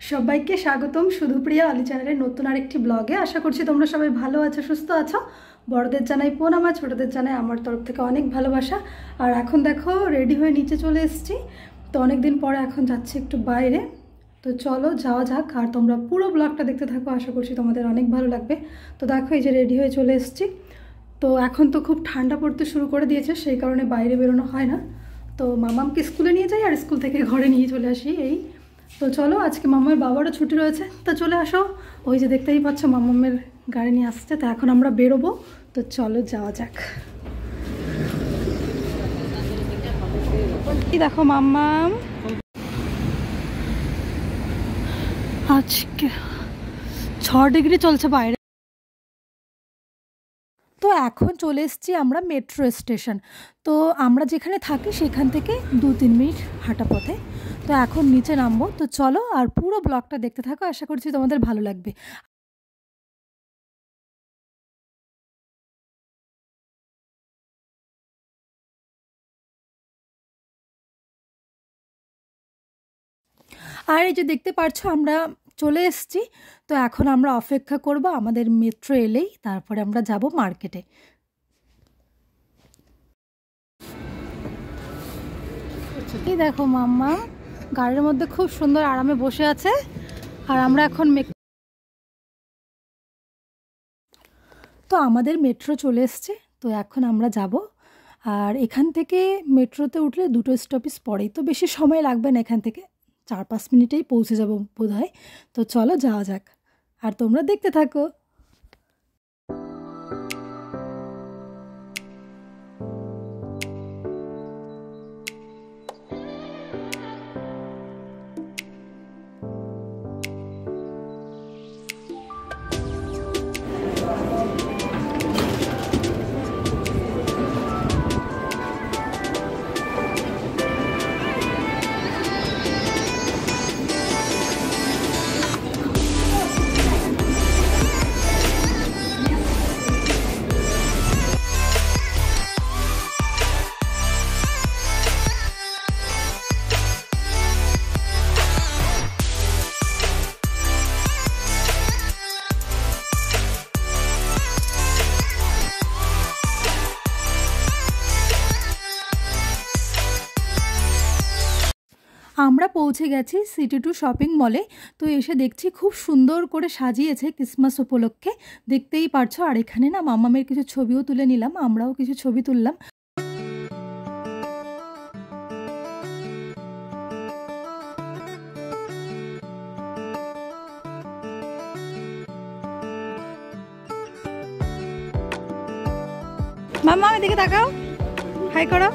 সবাইকে স্বাগতম সুধুপ্রিয়া আলি চ্যানেলের নতুন আরেকটি ব্লগে। আশা করছি তোমরা সবাই ভালো আছো, সুস্থ আছো। বড়দের জানাই প্রণাম, আমার ছোটদের জানাই আমার তরফ থেকে অনেক ভালোবাসা। আর এখন দেখো রেডি হয়ে নিচে চলে এসেছি। তো অনেক দিন পরে এখন যাচ্ছি একটু বাইরে। তো চলো যাওয়া যাক, আর তোমরা পুরো ব্লগটা দেখতে থাকো, আশা করছি তোমাদের অনেক ভালো লাগবে। তো দেখো এই যে রেডি হয়ে চলে এসেছি। তো এখন তো খুব ঠান্ডা পড়তে শুরু করে দিয়েছে, সেই কারণে বাইরে বেরোনো হয় না। তো মামামকে স্কুলে নিয়ে যাই আর স্কুল থেকে ঘরে নিয়ে চলে আসি এই। তো চলো, আজকে মামার বাবারও ছুটি রয়েছে, তো চলে আসো। ওই যে দেখতেই পাচ্ছ মামামের গাড়ি নিয়ে আসছে। তো এখন আমরা বেরোবো, তো চলো যাওয়া যাক। কি দেখো মাম্মাম, আজকে 6 ডিগ্রি চলছে বাইরে। তো এখন চলে এসেছি আমরা মেট্রো স্টেশন। তো আমরা যেখানে থাকি সেখান থেকে 2-3 মিনিট হাঁটা পথে। তো এখন নিচে নামবো। তো চলো আর পুরো ব্লগটা দেখতে থাকো, আশা করছি তোমাদের ভালো লাগবে। আর এই যে দেখতে পাচ্ছ আমরা চলে এসেছি। তো এখন আমরা অপেক্ষা করব আমাদের মেট্রো এলেই, তারপরে আমরা যাব মার্কেটে। এই দেখো মাম্মা গাড়ির মধ্যে খুব সুন্দর আরামে বসে আছে। আর আমরা এখন তো আমাদের মেট্রো চলে এসছে। তো এখন আমরা যাব। আর এখান থেকে মেট্রোতে উঠলে 2টো স্টপেজ পরেই, তো বেশি সময় লাগবে না, এখান থেকে 4-5 মিনিটেই পৌঁছে যাব বোধহয়। তো চলো যাওয়া যাক, আর তোমরা দেখতে থাকো। আমরা পৌঁছে গেছি সিটি টু শপিং মলে। তো এসে দেখছি খুব সুন্দর করে সাজিয়েছে ক্রিসমাস উপলক্ষে, দেখতেই পারছো। আর এখানে না মামামের কিছু ছবিও তুলে নিলাম, আমরাও কিছু ছবি তুললাম। মামা এদিকে তাকাও, হাই করো।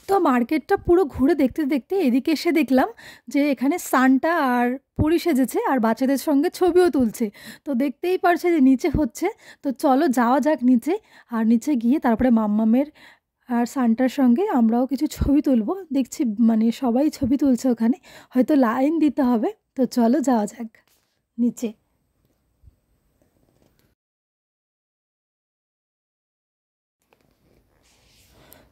তো মার্কেটটা পুরো ঘুরে দেখতে দেখতে এদিকে এসে দেখলাম যে এখানে সান্টা আর পরি সেজেছে আর বাচ্চাদের সঙ্গে ছবিও তুলছে। তো দেখতেই পারছে যে নিচে হচ্ছে। তো চলো যাওয়া যাক নিচে। আর নিচে গিয়ে তারপরে মাম্মামের আর সান্টার সঙ্গে আমরাও কিছু ছবি তুলবো। দেখছি মানে সবাই ছবি তুলছে ওখানে, হয়তো লাইন দিতে হবে। তো চলো যাওয়া যাক নিচে।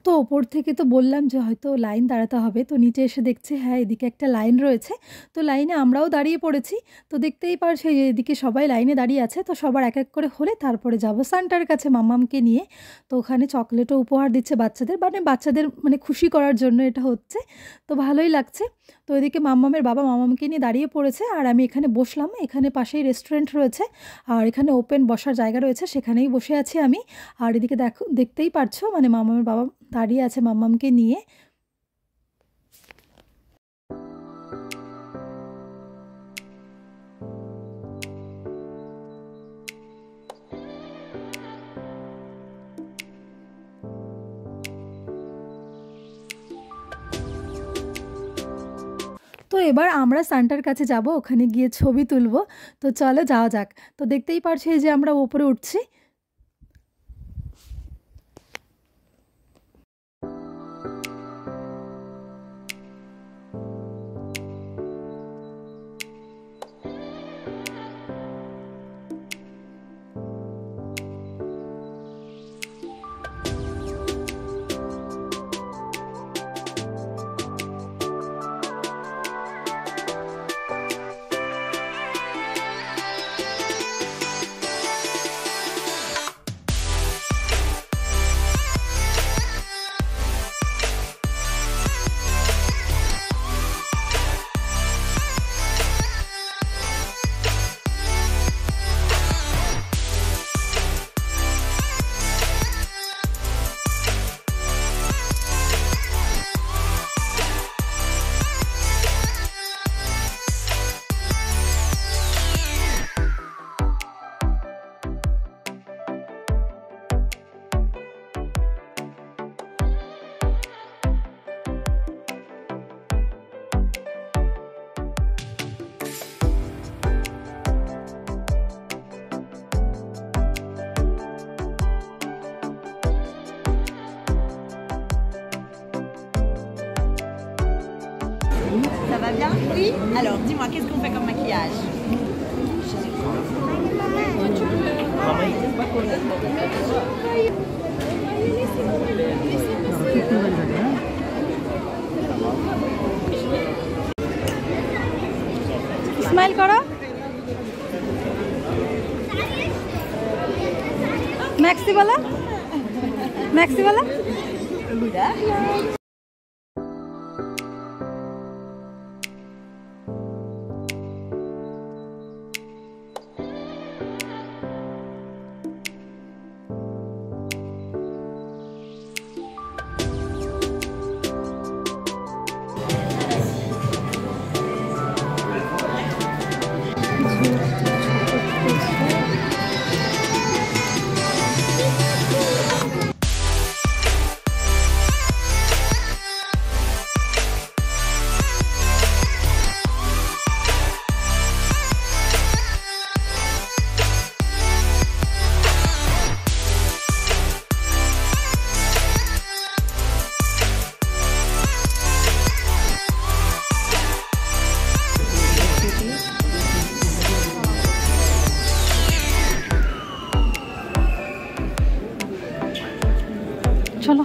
তো ওপর থেকে তো বললাম যে হয়তো লাইন দাঁড়াতে হবে, তো নিচে এসে দেখছি হ্যাঁ এদিকে একটা লাইন রয়েছে, তো লাইনে আমরাও দাঁড়িয়ে পড়েছি। তো দেখতেই পারছি যে এদিকে সবাই লাইনে দাঁড়িয়ে আছে, তো সবার এক এক করে হলে তারপরে যাব সান্টার কাছে মাম্মামকে নিয়ে। তো ওখানে চকলেটও উপহার দিচ্ছে বাচ্চাদের, বাচ্চাদের খুশি করার জন্য এটা হচ্ছে, তো ভালোই লাগছে। তো এদিকে মাম্মামের বাবা মাম্মামকে নিয়ে দাঁড়িয়ে পড়েছে, আর আমি এখানে বসলাম। এখানে পাশেই রেস্টুরেন্ট রয়েছে আর এখানে ওপেন বসার জায়গা রয়েছে, সেখানেই বসে আছি আমি। আর এদিকে দেখতেই পারছো মাম্মামের বাবা দাঁড়িয়ে আছে মাম্মামকে নিয়ে। তো এবার আমরা সান্টার কাছে যাব, ওখানে গিয়ে ছবি তুলব। তো চলো যাওয়া যাক। তো দেখতেই পারছি যে আমরা উপরে উঠছি। Ça va bien? Oui. Alors, dis-moi, qu'est-ce qu'on fait comme maquillage? Smile করো। ম্যাক্সি বলা, ম্যাক্সি বলা। চলো।